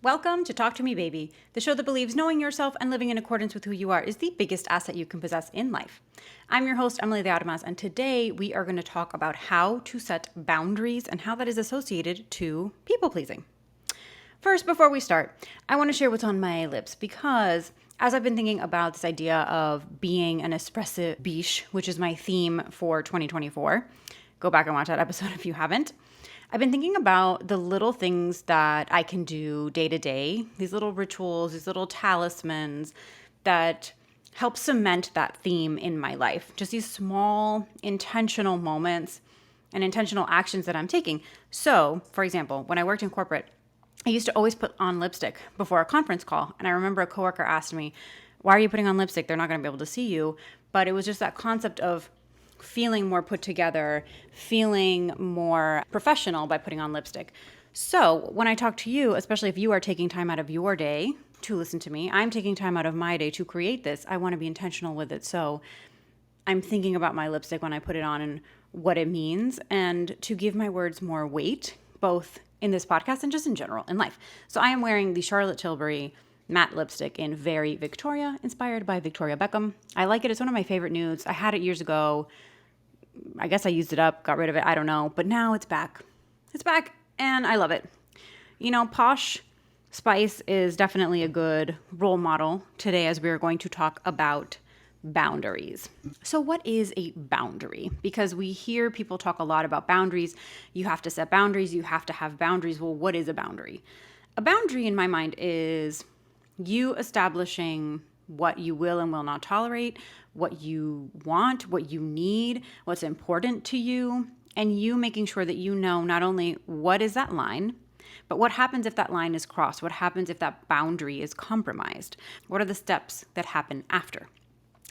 Welcome to Talk to Me Baby, the show that believes knowing yourself and living in accordance with who you are is the biggest asset you can possess in life. I'm your host, Emily de Armas, and today we are going to talk about how to set boundaries and how that is associated to people pleasing. First, before we start, I want to share what's on my lips because as I've been thinking about this idea of being an espresso biche, which is my theme for 2024, go back and watch that episode if you haven't. I've been thinking about the little things that I can do day to day, these little rituals, these little talismans that help cement that theme in my life. Just these small intentional moments and intentional actions that I'm taking. So, for example, when I worked in corporate, I used to always put on lipstick before a conference call. And I remember a coworker asked me, "Why are you putting on lipstick? They're not going to be able to see you." But it was just that concept of feeling more put together, feeling more professional by putting on lipstick. So when I talk to you, especially if you are taking time out of your day to listen to me, I'm taking time out of my day to create this. I want to be intentional with it. So I'm thinking about my lipstick when I put it on and what it means, and to give my words more weight, both in this podcast and just in general in life. So I am wearing the Charlotte Tilbury matte lipstick in Very Victoria, inspired by Victoria Beckham. I like it. It's one of my favorite nudes. I had it years ago. I guess I used it up, got rid of it. I don't know. But now it's back. It's back and I love it. You know, Posh Spice is definitely a good role model today as we are going to talk about boundaries. So what is a boundary? Because we hear people talk a lot about boundaries. You have to set boundaries. You have to have boundaries. Well, what is a boundary? A boundary in my mind is you establishing what you will and will not tolerate, what you want, what you need, what's important to you, and you making sure that you know not only what is that line, but what happens if that line is crossed? What happens if that boundary is compromised? What are the steps that happen after?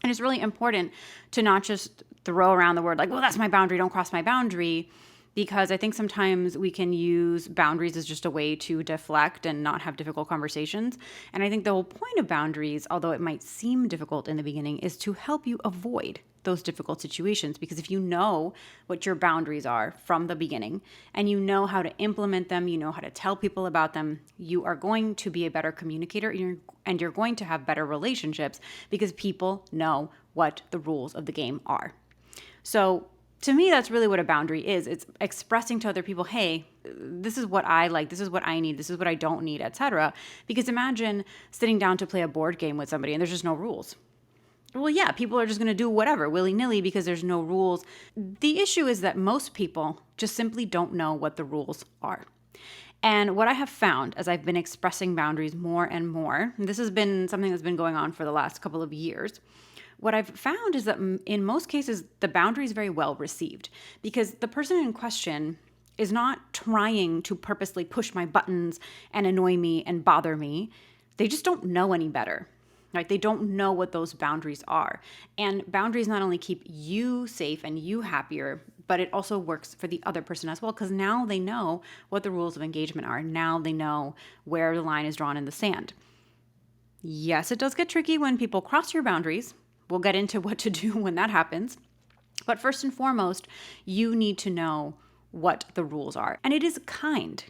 And it's really important to not just throw around the word like, well, that's my boundary, don't cross my boundary, because I think sometimes we can use boundaries as just a way to deflect and not have difficult conversations. And I think the whole point of boundaries, although it might seem difficult in the beginning, is to help you avoid those difficult situations. Because if you know what your boundaries are from the beginning and you know how to implement them, you know how to tell people about them, you are going to be a better communicator and you're going to have better relationships because people know what the rules of the game are. So to me, that's really what a boundary is. It's expressing to other people, hey, this is what I like, this is what I need, this is what I don't need, etc. Because imagine sitting down to play a board game with somebody and there's just no rules. Well, yeah, people are just going to do whatever, willy-nilly, because there's no rules. The issue is that most people just simply don't know what the rules are. And what I have found as I've been expressing boundaries more and more, and this has been something that's been going on for the last couple of years, what I've found is that in most cases, the boundary is very well received because the person in question is not trying to purposely push my buttons and annoy me and bother me. They just don't know any better, right? They don't know what those boundaries are. And boundaries not only keep you safe and you happier, but it also works for the other person as well because now they know what the rules of engagement are. Now they know where the line is drawn in the sand. Yes, it does get tricky when people cross your boundaries. We'll get into what to do when that happens. But first and foremost, you need to know what the rules are. And it is kind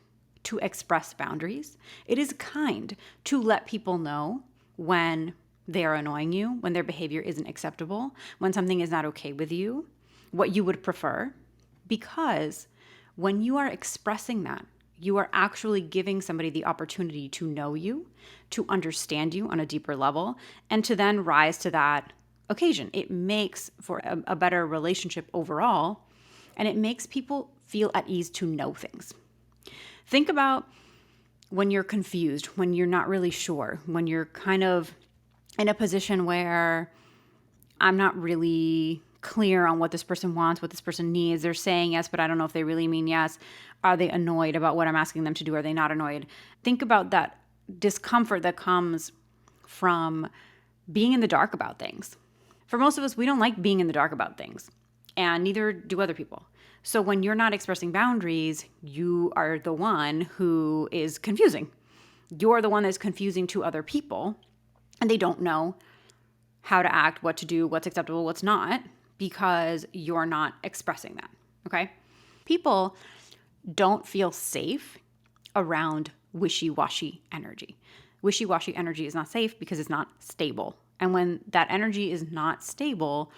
to express boundaries. It is kind to let people know when they are annoying you, when their behavior isn't acceptable, when something is not okay with you, what you would prefer. Because when you are expressing that, you are actually giving somebody the opportunity to know you, to understand you on a deeper level, and to then rise to that occasion. It makes for a better relationship overall, and it makes people feel at ease to know things. Think about when you're confused, when you're not really sure, when you're kind of in a position where I'm not really clear on what this person wants, what this person needs. They're saying yes, but I don't know if they really mean yes. Are they annoyed about what I'm asking them to do? Are they not annoyed? Think about that discomfort that comes from being in the dark about things. For most of us, we don't like being in the dark about things, and neither do other people. So when you're not expressing boundaries, you are the one who is confusing. You're the one that's confusing to other people, and they don't know how to act, what to do, what's acceptable, what's not, because you're not expressing that, okay? People don't feel safe around wishy-washy energy. Wishy-washy energy is not safe because it's not stable. And when that energy is not stable,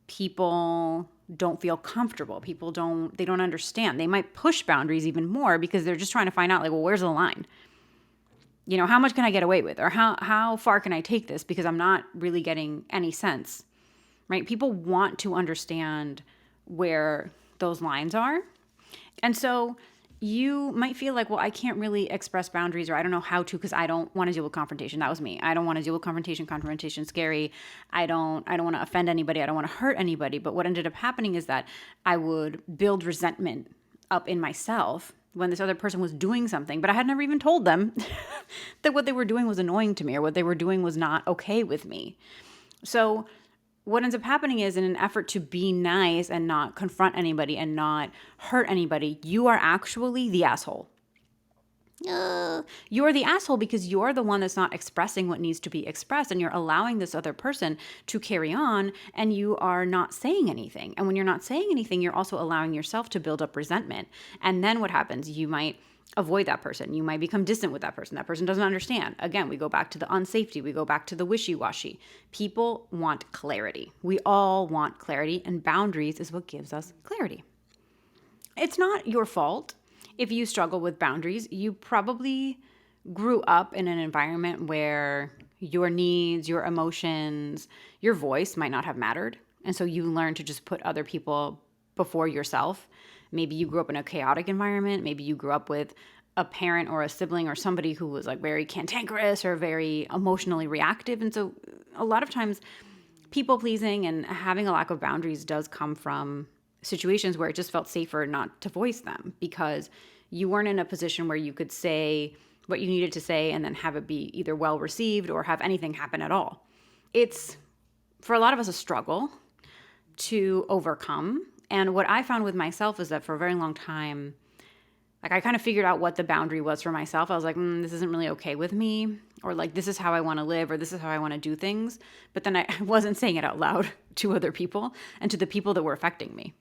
people don't feel comfortable. They don't understand. They might push boundaries even more because they're just trying to find out, like, well, where's the line? How much can I get away with? Or how far can I take this? Because I'm not really getting any sense, right? People want to understand where those lines are. And so you might feel like, well, I can't really express boundaries, or I don't know how to because I don't want to deal with confrontation. That was me. I don't want to deal with confrontation. Confrontation's scary. I don't want to offend anybody. I don't want to hurt anybody. But what ended up happening is that I would build resentment up in myself when this other person was doing something, but I had never even told them that what they were doing was annoying to me or what they were doing was not okay with me. So what ends up happening is, in an effort to be nice and not confront anybody and not hurt anybody, you are actually the asshole. You're the asshole because you're the one that's not expressing what needs to be expressed, and you're allowing this other person to carry on, and you are not saying anything. And when you're not saying anything, you're also allowing yourself to build up resentment. And then what happens? You might avoid that person. You might become distant with that person. That person doesn't understand. Again, we go back to the unsafety. We go back to the wishy-washy. People want clarity. We all want clarity, and boundaries is what gives us clarity. It's not your fault if you struggle with boundaries. You probably grew up in an environment where your needs, your emotions, your voice might not have mattered. And so you learn to just put other people before yourself. Maybe you grew up in a chaotic environment. Maybe you grew up with a parent or a sibling or somebody who was like very cantankerous or very emotionally reactive. And so a lot of times people pleasing and having a lack of boundaries does come from situations where it just felt safer not to voice them because you weren't in a position where you could say what you needed to say and then have it be either well received or have anything happen at all. It's, for a lot of us, a struggle to overcome. And what I found with myself is that for a very long time, like, I kind of figured out what the boundary was for myself. I was like, this isn't really okay with me, or like, this is how I want to live, or this is how I want to do things. But then I wasn't saying it out loud to other people and to the people that were affecting me.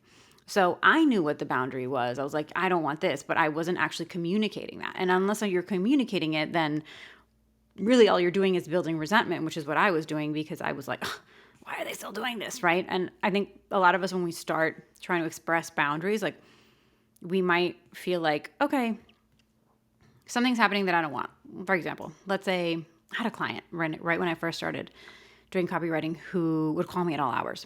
So I knew what the boundary was. I was like, I don't want this, but I wasn't actually communicating that. And unless you're communicating it, then really all you're doing is building resentment, which is what I was doing because I was like, why are they still doing this, right? And I think a lot of us, when we start trying to express boundaries, like, we might feel like, okay, something's happening that I don't want. For example, let's say I had a client right when I first started doing copywriting who would call me at all hours.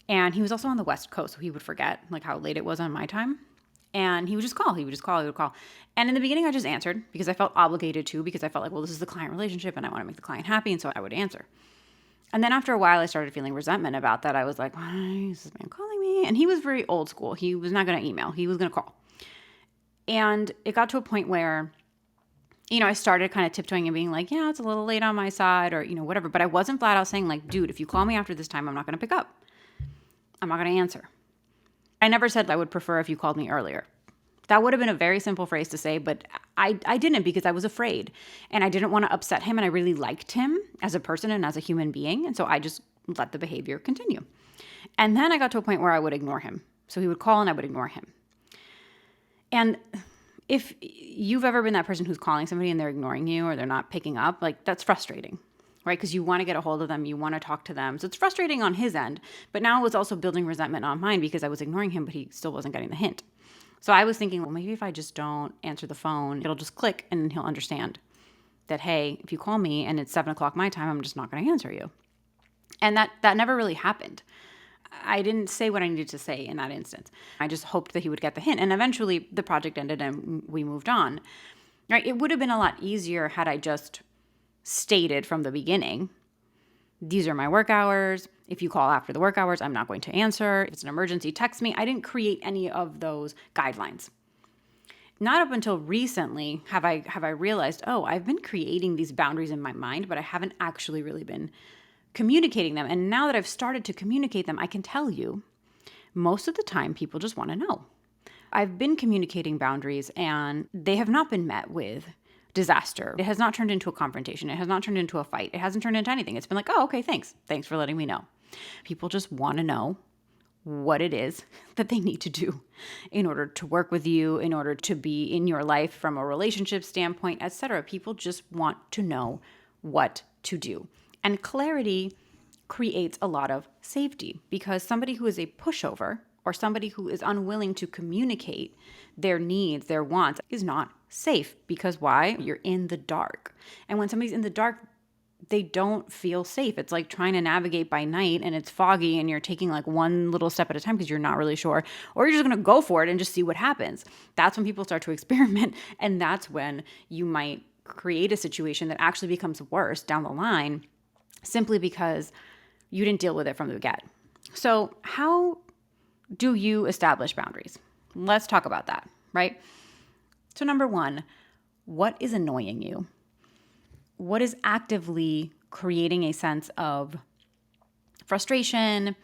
And he was also on the West Coast, so he would forget like how late it was on my time. And he would just call. And in the beginning, I just answered because I felt obligated to, because I felt like, well, this is the client relationship and I want to make the client happy. And so I would answer. And then after a while, I started feeling resentment about that. I was like, why is this man calling me? And he was very old school. He was not going to email. He was going to call. And it got to a point where, I started kind of tiptoeing and being like, yeah, it's a little late on my side or, whatever. But I wasn't flat out saying like, dude, if you call me after this time, I'm not going to pick up. I'm not going to answer. I never said I would prefer if you called me earlier. That would have been a very simple phrase to say, but I didn't because I was afraid and I didn't want to upset him, and I really liked him as a person and as a human being. And so I just let the behavior continue. And then I got to a point where I would ignore him. So he would call and I would ignore him. And if you've ever been that person who's calling somebody and they're ignoring you or they're not picking up, like, that's frustrating, right? Because you want to get a hold of them, you want to talk to them. So it's frustrating on his end, but now it was also building resentment on mine because I was ignoring him, but he still wasn't getting the hint. So I was thinking, well, maybe if I just don't answer the phone, it'll just click and he'll understand that, hey, if you call me and it's 7:00 my time, I'm just not going to answer you. And that never really happened. I didn't say what I needed to say in that instance. I just hoped that he would get the hint. And eventually the project ended and we moved on. Right? It would have been a lot easier had I just stated from the beginning, these are my work hours. If you call after the work hours, I'm not going to answer. If it's an emergency, text me. I didn't create any of those guidelines. Not up until recently have I realized, I've been creating these boundaries in my mind, but I haven't actually really been communicating them. And now that I've started to communicate them, I can tell you, most of the time people just want to know. I've been communicating boundaries and they have not been met with disaster. It has not turned into a confrontation. It has not turned into a fight. It hasn't turned into anything. It's been like, okay, thanks. Thanks for letting me know. People just want to know what it is that they need to do in order to work with you, in order to be in your life from a relationship standpoint, etc. People just want to know what to do. And clarity creates a lot of safety, because somebody who is a pushover or somebody who is unwilling to communicate their needs, their wants, is not safe. Because why? You're in the dark. And when somebody's in the dark, they don't feel safe. It's like trying to navigate by night and it's foggy and you're taking like one little step at a time because you're not really sure, or you're just going to go for it and just see what happens. That's when people start to experiment. And that's when you might create a situation that actually becomes worse down the line simply because you didn't deal with it from the get. So how do you establish boundaries? Let's talk about that, right? So number one, what is annoying you? What is actively creating a sense of frustration,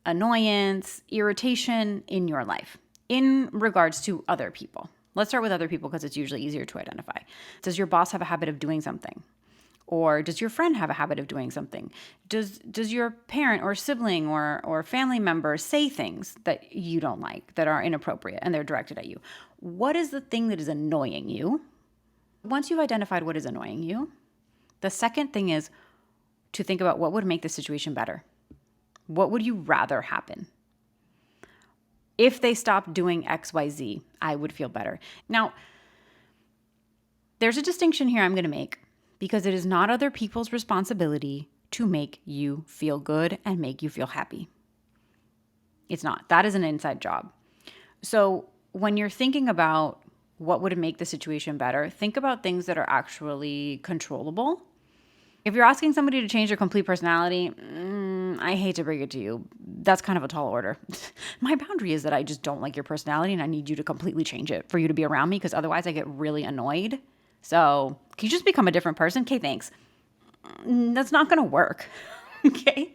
annoyance, irritation in your life in regards to other people? Let's start with other people because it's usually easier to identify. Does your boss have a habit of doing something? Or does your friend have a habit of doing something? Does your parent or sibling or family member say things that you don't like, that are inappropriate, and they're directed at you? What is the thing that is annoying you? Once you've identified what is annoying you, the second thing is to think about what would make the situation better. What would you rather happen? If they stopped doing XYZ, I would feel better. Now, there's a distinction here I'm going to make, because it is not other people's responsibility to make you feel good and make you feel happy. It's not. That is an inside job. So when you're thinking about what would make the situation better, think about things that are actually controllable. If you're asking somebody to change their complete personality, I hate to break it to you, that's kind of a tall order. My boundary is that I just don't like your personality and I need you to completely change it for you to be around me, because otherwise I get really annoyed. So can you just become a different person? Okay, thanks. That's not going to work. Okay?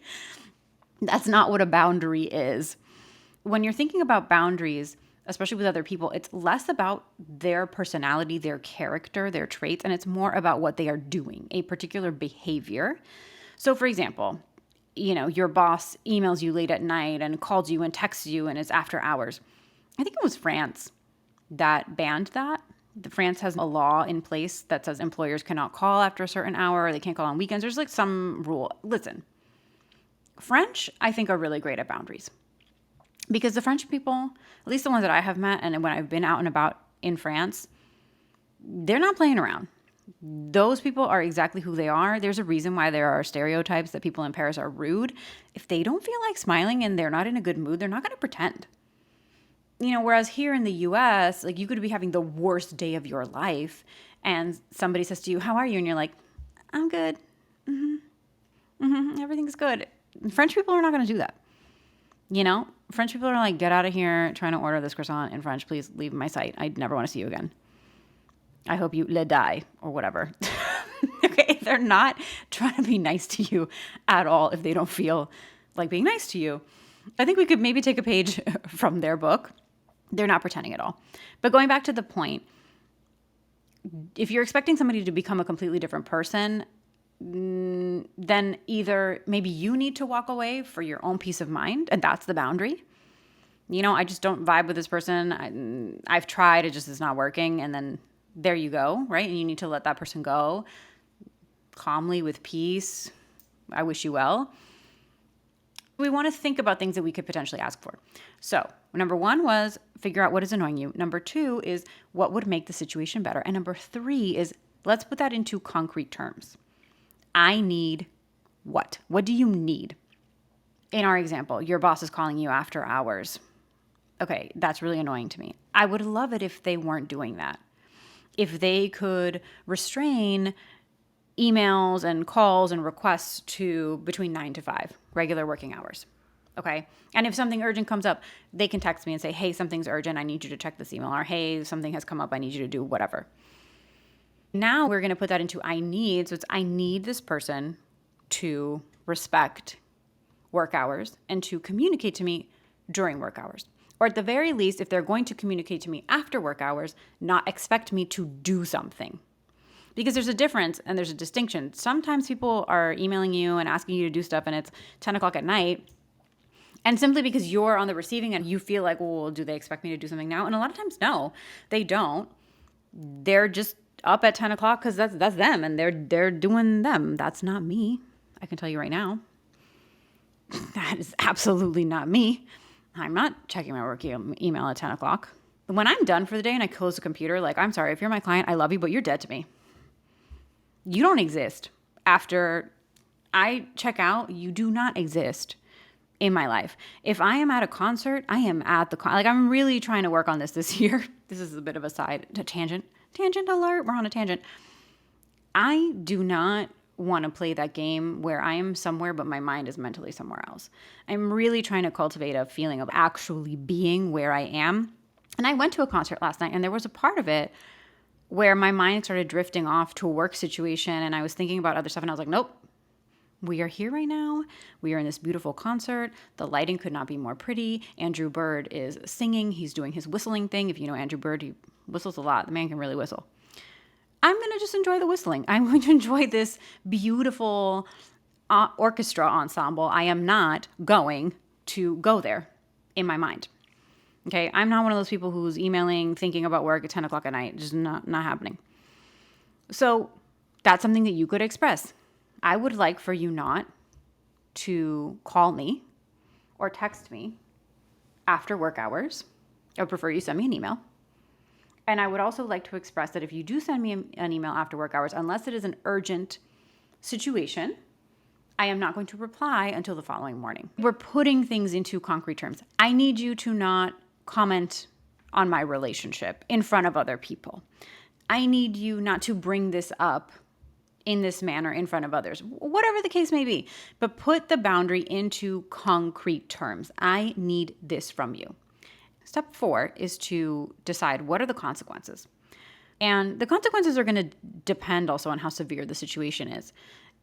That's not what a boundary is. When you're thinking about boundaries, especially with other people, it's less about their personality, their character, their traits, and it's more about what they are doing, a particular behavior. So for example, your boss emails you late at night and calls you and texts you and it's after hours. I think it was France that banned that. France has a law in place that says employers cannot call after a certain hour, or they can't call on weekends. There's like some rule. Listen, French, I think, are really great at boundaries. Because the French people, at least the ones that I have met and when I've been out and about in France, they're not playing around. Those people are exactly who they are. There's a reason why there are stereotypes that people in Paris are rude. If they don't feel like smiling and they're not in a good mood, they're not going to pretend. Whereas here in the US, like, you could be having the worst day of your life and somebody says to you, "How are you?" And you're like, "I'm good. Everything's good." French people are not going to do that. French people are like, "Get out of here trying to order this croissant in French. Please leave my site. I never want to see you again. I hope you le die," or whatever. Okay, they're not trying to be nice to you at all if they don't feel like being nice to you. I think we could maybe take a page from their book. They're not pretending at all. But going back to the point, if you're expecting somebody to become a completely different person, then either maybe you need to walk away for your own peace of mind, and that's the boundary. I just don't vibe with this person. I've tried, it just is not working, and then there you go, right? And you need to let that person go calmly with peace. I wish you well. We want to think about things that we could potentially ask for. So number one was figure out what is annoying you. Number two is what would make the situation better. And number three is let's put that into concrete terms. I need what? What do you need? In our example, your boss is calling you after hours. Okay, that's really annoying to me. I would love it if they weren't doing that. If they could restrain emails and calls and requests to between 9 to 5, regular working hours. Okay. And if something urgent comes up, they can text me and say, "Hey, something's urgent. I need you to check this email." Or, "Hey, something has come up. I need you to do whatever." Now we're going to put that into I need. So it's I need this person to respect work hours and to communicate to me during work hours. Or at the very least, if they're going to communicate to me after work hours, not expect me to do something. Because there's a difference and there's a distinction. Sometimes people are emailing you and asking you to do stuff and it's 10 o'clock at night And simply because you're on the receiving end, you feel like, well, do they expect me to do something now? And a lot of times, no, they don't. They're just up at 10 o'clock because that's them, and they're doing them. That's not me. I can tell you right now. That is absolutely not me. I'm not checking my work email at 10 o'clock. When I'm done for the day and I close the computer, like, I'm sorry, if you're my client, I love you, but you're dead to me. You don't exist. After I check out, you do not exist in my life. If I am at a concert, I am at the like, I'm really trying to work on this year. This is a bit of a tangent alert. We're on a tangent. I do not want to play that game where I am somewhere, but my mind is mentally somewhere else. I'm really trying to cultivate a feeling of actually being where I am. And I went to a concert last night, and there was a part of it where my mind started drifting off to a work situation, and I was thinking about other stuff, and I was like, nope. We are here right now. We are in this beautiful concert. The lighting could not be more pretty. Andrew Bird is singing. He's doing his whistling thing. If you know Andrew Bird, he whistles a lot. The man can really whistle. I'm going to just enjoy the whistling. I'm going to enjoy this beautiful orchestra ensemble. I am not going to go there in my mind. Okay, I'm not one of those people who's emailing, thinking about work at 10 o'clock at night. Just not happening. So that's something that you could express. I would like for you not to call me or text me after work hours. I would prefer you send me an email. And I would also like to express that if you do send me an email after work hours, unless it is an urgent situation, I am not going to reply until the following morning. We're putting things into concrete terms. I need you to not comment on my relationship in front of other people. I need you not to bring this up in this manner in front of others, whatever the case may be, but put the boundary into concrete terms. I need this from you. Step 4 is to decide what are the consequences. And the consequences are going to depend also on how severe the situation is.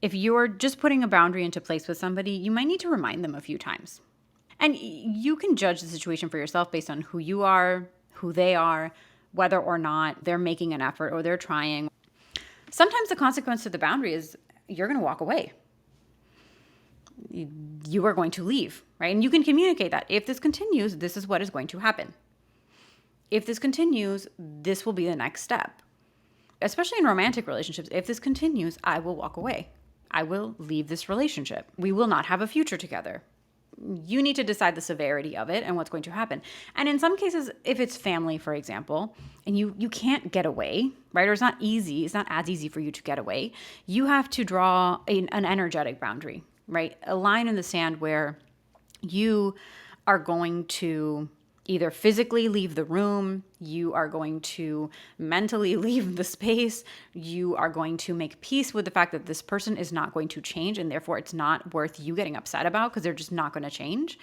If you're just putting a boundary into place with somebody, you might need to remind them a few times. And you can judge the situation for yourself based on who you are, who they are, whether or not they're making an effort or they're trying. Sometimes the consequence of the boundary is you're going to walk away. You are going to leave, right? And you can communicate that. If this continues, this is what is going to happen. If this continues, this will be the next step. Especially in romantic relationships, if this continues, I will walk away. I will leave this relationship. We will not have a future together. You need to decide the severity of it and what's going to happen. And in some cases, if it's family, for example, and you can't get away, right? Or it's not as easy for you to get away. You have to draw an energetic boundary, right? A line in the sand where you are going to either physically leave the room, you are going to mentally leave the space, you are going to make peace with the fact that this person is not going to change, and therefore it's not worth you getting upset about because they're just not going to change.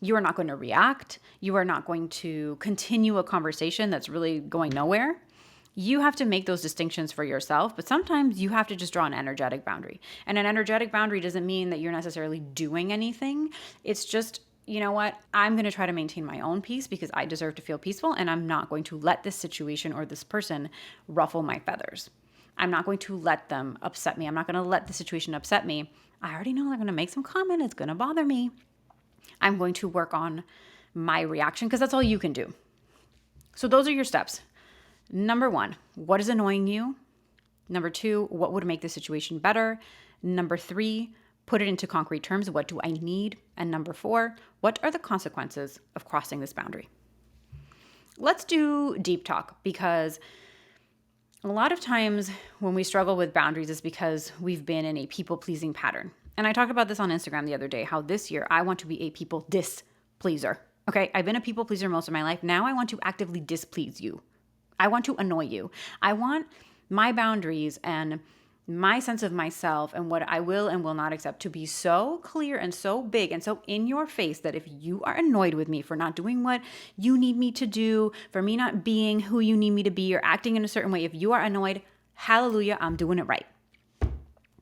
You are not going to react. You are not going to continue a conversation that's really going nowhere. You have to make those distinctions for yourself, but sometimes you have to just draw an energetic boundary. And an energetic boundary doesn't mean that you're necessarily doing anything. It's just, you know what? I'm going to try to maintain my own peace because I deserve to feel peaceful, and I'm not going to let this situation or this person ruffle my feathers. I'm not going to let them upset me. I'm not going to let the situation upset me. I already know they're going to make some comment. It's going to bother me. I'm going to work on my reaction because that's all you can do. So those are your steps. Number 1, what is annoying you? Number 2, what would make the situation better? Number 3, put it into concrete terms. What do I need? And number 4, what are the consequences of crossing this boundary? Let's do deep talk, because a lot of times when we struggle with boundaries is because we've been in a people-pleasing pattern. And I talked about this on Instagram the other day, how this year I want to be a people displeaser. Okay, I've been a people pleaser most of my life. Now I want to actively displease you. I want to annoy you. I want my boundaries and my sense of myself and what I will and will not accept to be so clear and so big and so in your face that if you are annoyed with me for not doing what you need me to do, for me not being who you need me to be or acting in a certain way, if you are annoyed, hallelujah, I'm doing it right.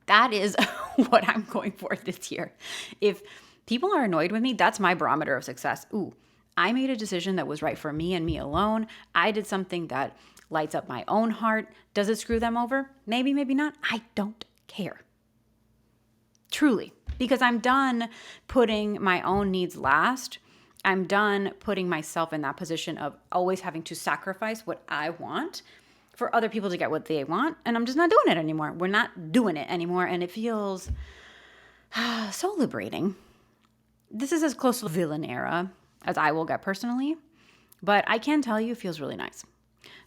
That is what I'm going for this year. If people are annoyed with me, that's my barometer of success. Ooh, I made a decision that was right for me and me alone. I did something that lights up my own heart. Does it screw them over? Maybe, maybe not. I don't care. Truly. because I'm done putting my own needs last. I'm done putting myself in that position of always having to sacrifice what I want for other people to get what they want. And I'm just not doing it anymore. We're not doing it anymore. And it feels so liberating. This is as close to the villain era as I will get personally, but I can tell you it feels really nice.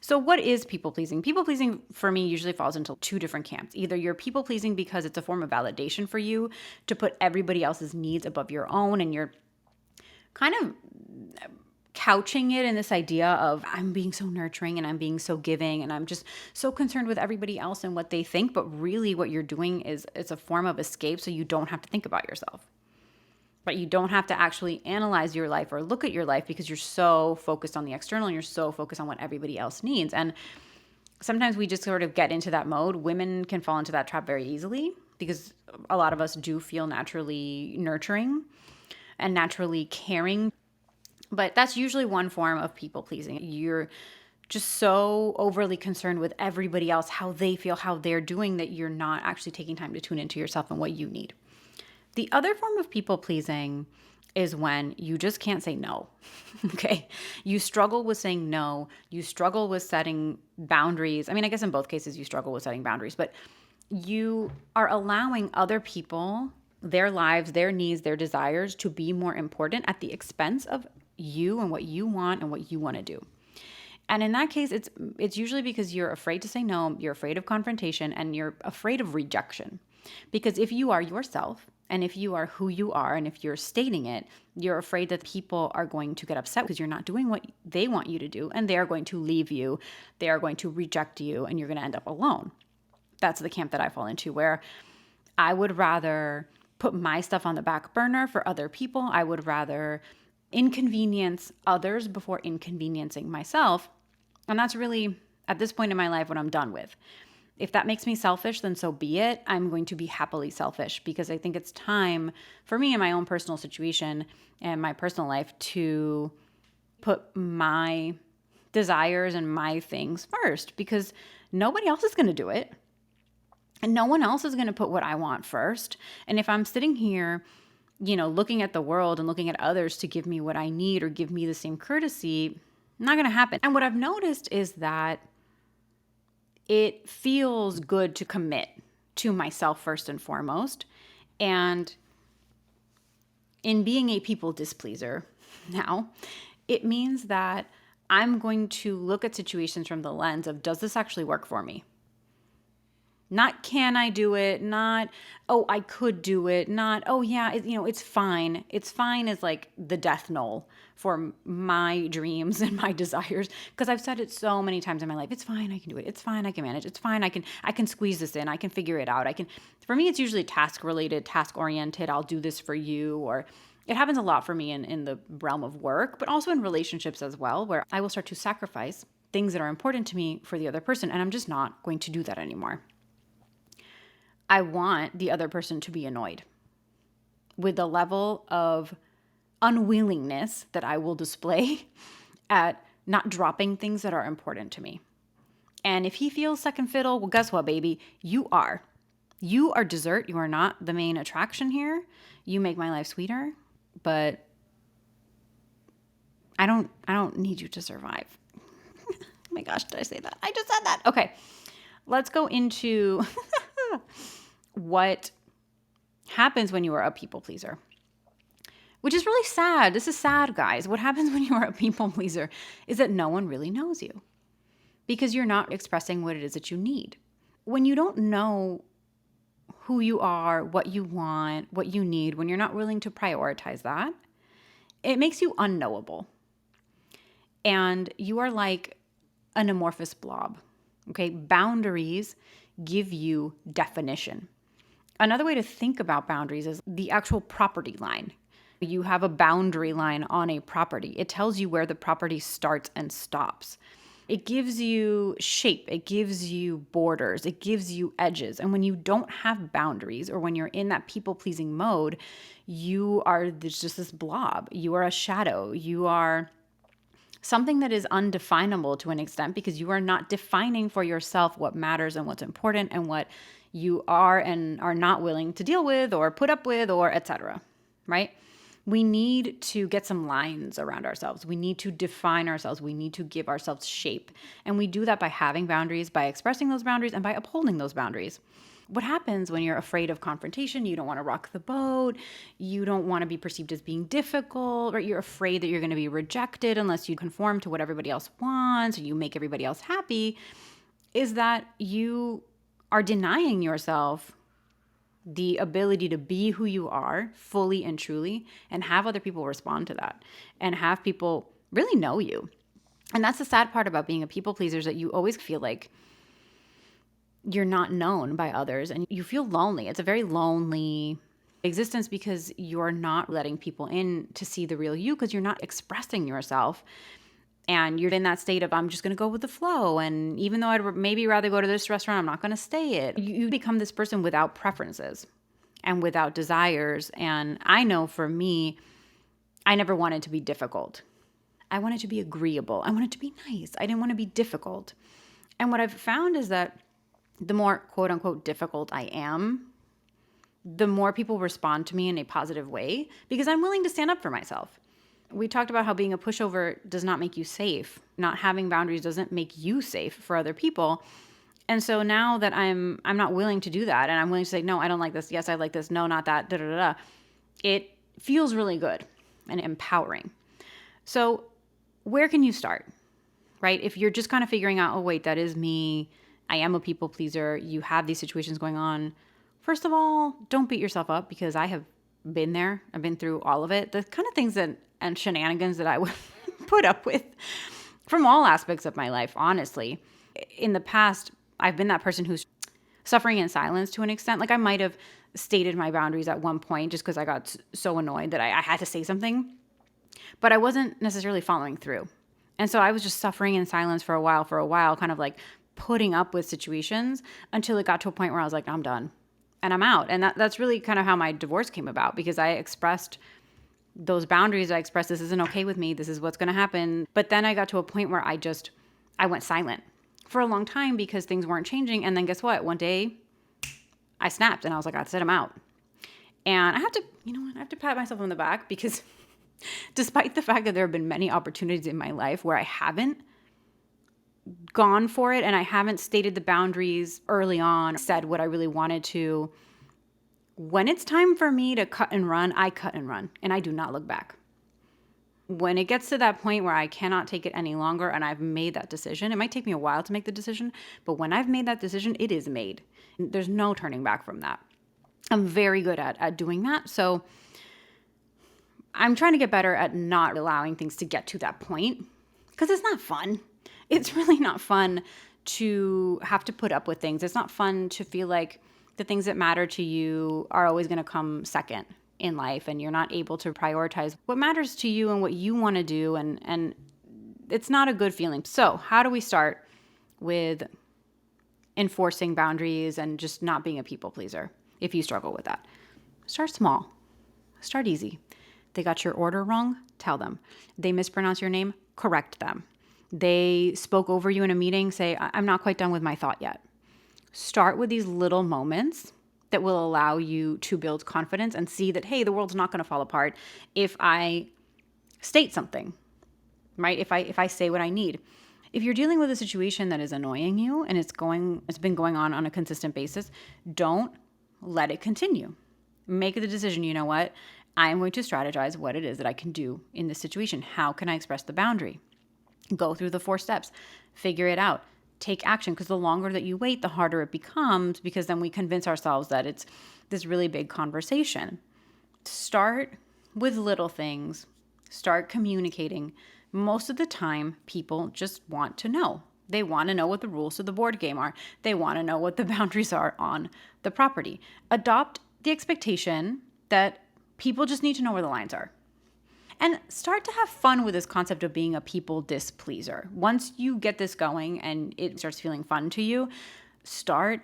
So what is people pleasing? People pleasing for me usually falls into two different camps. Either you're people pleasing because it's a form of validation for you to put everybody else's needs above your own, and you're kind of couching it in this idea of I'm being so nurturing and I'm being so giving and I'm just so concerned with everybody else and what they think. But really what you're doing is it's a form of escape, so you don't have to think about yourself. But you don't have to actually analyze your life or look at your life because you're so focused on the external and you're so focused on what everybody else needs. And sometimes we just sort of get into that mode. Women can fall into that trap very easily because a lot of us do feel naturally nurturing and naturally caring. But that's usually one form of people pleasing. You're just so overly concerned with everybody else, how they feel, how they're doing, that you're not actually taking time to tune into yourself and what you need. The other form of people pleasing is when you just can't say no. Okay. You struggle with saying no. You struggle with setting boundaries. I mean, I guess in both cases you struggle with setting boundaries, but you are allowing other people, their lives, their needs, their desires to be more important at the expense of you and what you want and what you want to do. And in that case, it's usually because you're afraid to say no, you're afraid of confrontation, and you're afraid of rejection. Because if you are yourself, and if you are who you are, and if you're stating it, you're afraid that people are going to get upset because you're not doing what they want you to do, and they are going to leave you, they are going to reject you, and you're going to end up alone. That's the camp that I fall into, where I would rather put my stuff on the back burner for other people. I would rather inconvenience others before inconveniencing myself. And that's really, at this point in my life, what I'm done with. If that makes me selfish, then so be it. I'm going to be happily selfish because I think it's time for me in my own personal situation and my personal life to put my desires and my things first, because nobody else is going to do it. And no one else is going to put what I want first. And if I'm sitting here, looking at the world and looking at others to give me what I need or give me the same courtesy, not going to happen. And what I've noticed is that it feels good to commit to myself first and foremost. And in being a people displeaser now, it means that I'm going to look at situations from the lens of, does this actually work for me? Not, can I do it? Not, oh, I could do it. Not, oh yeah, it's fine. It's fine is like the death knell for my dreams and my desires. Because I've said it so many times in my life. It's fine. I can do it. It's fine. I can manage. It's fine. I can squeeze this in. I can figure it out. For me, it's usually task related, task oriented. I'll do this for you. Or it happens a lot for me in the realm of work, but also in relationships as well, where I will start to sacrifice things that are important to me for the other person. And I'm just not going to do that anymore. I want the other person to be annoyed with the level of unwillingness that I will display at not dropping things that are important to me. And if he feels second fiddle, well, guess what, baby? You are. You are dessert. You are not the main attraction here. You make my life sweeter, but I don't need you to survive. Oh my gosh, did I say that? I just said that. Okay, let's go into what happens when you are a people pleaser, which is really sad. This is sad, guys. What happens when you are a people pleaser is that no one really knows you because you're not expressing what it is that you need. When you don't know who you are, what you want, what you need, when you're not willing to prioritize that, it makes you unknowable. And you are like an amorphous blob. Okay, boundaries give you definition. Another way to think about boundaries is the actual property line. You have a boundary line on a property. It tells you where the property starts and stops. It gives you shape. It gives you borders. It gives you edges. And when you don't have boundaries, or when you're in that people-pleasing mode, you are just this blob. You are a shadow. You are something that is undefinable to an extent because you are not defining for yourself what matters and what's important and what you are and are not willing to deal with or put up with or etc. Right? We need to get some lines around ourselves. We need to define ourselves. We need to give ourselves shape. And we do that by having boundaries, by expressing those boundaries, and by upholding those boundaries. What happens when you're afraid of confrontation? You don't want to rock the boat. You don't want to be perceived as being difficult, right? You're afraid that you're going to be rejected unless you conform to what everybody else wants or you make everybody else happy, is that you are denying yourself the ability to be who you are fully and truly and have other people respond to that and have people really know you. And that's the sad part about being a people pleaser, is that you always feel like you're not known by others and you feel lonely. It's a very lonely existence because you're not letting people in to see the real you because you're not expressing yourself. And you're in that state of, I'm just going to go with the flow. And even though I'd maybe rather go to this restaurant, I'm not going to stay it. You become this person without preferences and without desires. And I know for me, I never wanted to be difficult. I wanted to be agreeable. I wanted to be nice. I didn't want to be difficult. And what I've found is that the more quote unquote difficult I am, the more people respond to me in a positive way because I'm willing to stand up for myself. We talked about how being a pushover does not make you safe. Not having boundaries doesn't make you safe for other people. And so now that I'm not willing to do that and I'm willing to say, no, I don't like this. Yes, I like this. No, not that. Da, da, da, da. It feels really good and empowering. So where can you start, right? If you're just kind of figuring out, oh, wait, that is me. I am a people pleaser. You have these situations going on. First of all, don't beat yourself up because I have been there. I've been through all of it. The kind of things and shenanigans that I would put up with from all aspects of my life, honestly. In the past, I've been that person who's suffering in silence to an extent. Like I might have stated my boundaries at one point just because I got so annoyed that I had to say something, but I wasn't necessarily following through. And so I was just suffering in silence for a while, kind of like putting up with situations until it got to a point where I was like, I'm done and I'm out. And that's really kind of how my divorce came about because I expressed those boundaries. I expressed, this isn't okay with me. This is what's going to happen. But then I got to a point where I went silent for a long time because things weren't changing. And then guess what? One day I snapped and I was like, I said I'm out. And I have to pat myself on the back because despite the fact that there have been many opportunities in my life where I haven't gone for it and I haven't stated the boundaries early on, said what I really wanted to, when it's time for me to cut and run, I cut and run and I do not look back. When it gets to that point where I cannot take it any longer and I've made that decision, it might take me a while to make the decision, but when I've made that decision, it is made. There's no turning back from that. I'm very good at doing that. So I'm trying to get better at not allowing things to get to that point because it's not fun. It's really not fun to have to put up with things. It's not fun to feel like the things that matter to you are always going to come second in life and you're not able to prioritize what matters to you and what you want to do. And it's not a good feeling. So how do we start with enforcing boundaries and just not being a people pleaser if you struggle with that? Start small. Start easy. They got your order wrong? Tell them. They mispronounced your name? Correct them. They spoke over you in a meeting? Say, I'm not quite done with my thought yet. Start with these little moments that will allow you to build confidence and see that, hey, the world's not going to fall apart if I state something, right? If I say what I need. If you're dealing with a situation that is annoying you and it's been going on a consistent basis, don't let it continue. Make the decision, you know what? I am going to strategize what it is that I can do in this situation. How can I express the boundary? Go through the 4 steps, figure it out, take action. Because the longer that you wait, the harder it becomes because then we convince ourselves that it's this really big conversation. Start with little things, start communicating. Most of the time, people just want to know. They want to know what the rules of the board game are. They want to know what the boundaries are on the property. Adopt the expectation that people just need to know where the lines are. And start to have fun with this concept of being a people displeaser. Once you get this going and it starts feeling fun to you, start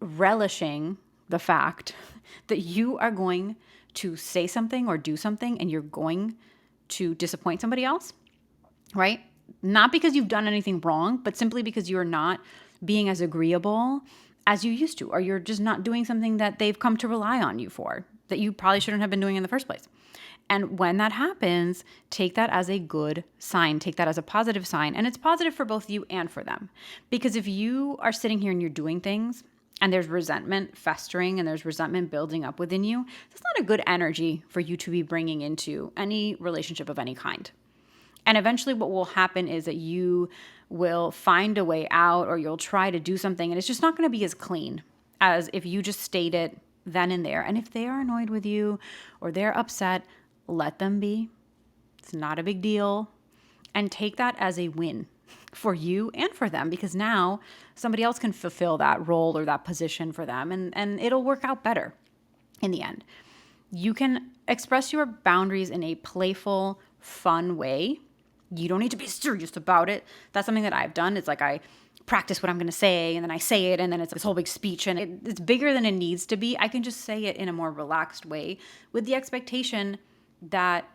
relishing the fact that you are going to say something or do something and you're going to disappoint somebody else. right? Not because you've done anything wrong, but simply because you're not being as agreeable as you used to, or you're just not doing something that they've come to rely on you for, that you probably shouldn't have been doing in the first place. And when that happens, take that as a good sign, take that as a positive sign. And it's positive for both you and for them. Because if you are sitting here and you're doing things and there's resentment festering and there's resentment building up within you, that's not a good energy for you to be bringing into any relationship of any kind. And eventually what will happen is that you will find a way out, or you'll try to do something, and it's just not going to be as clean as if you just state it then and there. And if they are annoyed with you or they're upset, let them be. It's not a big deal. And take that as a win for you and for them, because now somebody else can fulfill that role or that position for them, and it'll work out better in the end. You can express your boundaries in a playful, fun way. You don't need to be serious about it. That's something that I've done. It's like I practice what I'm going to say, and then I say it, and then it's this whole big speech, and it's bigger than it needs to be. I can just say it in a more relaxed way with the expectation that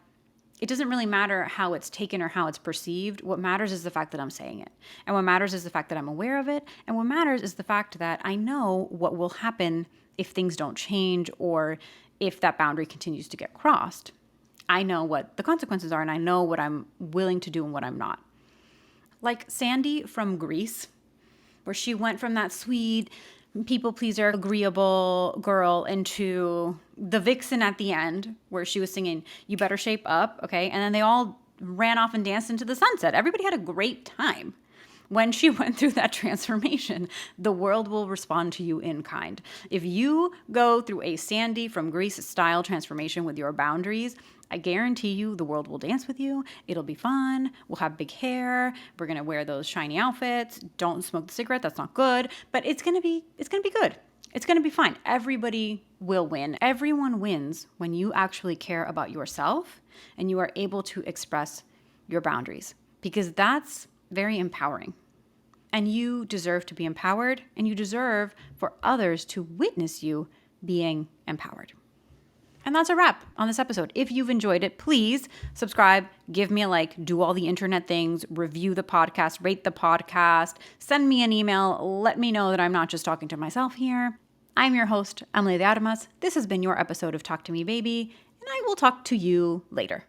it doesn't really matter how it's taken or how it's perceived. What matters is the fact that I'm saying it. And what matters is the fact that I'm aware of it. And what matters is the fact that I know what will happen if things don't change or if that boundary continues to get crossed. I know what the consequences are, and I know what I'm willing to do and what I'm not. Like Sandy from Greece, where she went from that sweet, people pleaser, agreeable girl into the vixen at the end, where she was singing, "You better shape up," okay? And then they all ran off and danced into the sunset. Everybody had a great time. When she went through that transformation, the world will respond to you in kind. If you go through a Sandy from Greece style transformation with your boundaries, I guarantee you the world will dance with you. It'll be fun. We'll have big hair. We're going to wear those shiny outfits. Don't smoke the cigarette. That's not good. But it's going to be good. It's going to be fine. Everybody will win. Everyone wins when you actually care about yourself and you are able to express your boundaries, because that's very empowering. And you deserve to be empowered, and you deserve for others to witness you being empowered. And that's a wrap on this episode. If you've enjoyed it, please subscribe, give me a like, do all the internet things, review the podcast, rate the podcast, send me an email, let me know that I'm not just talking to myself here. I'm your host, Emily de Armas. This has been your episode of Talk to Me Baby, and I will talk to you later.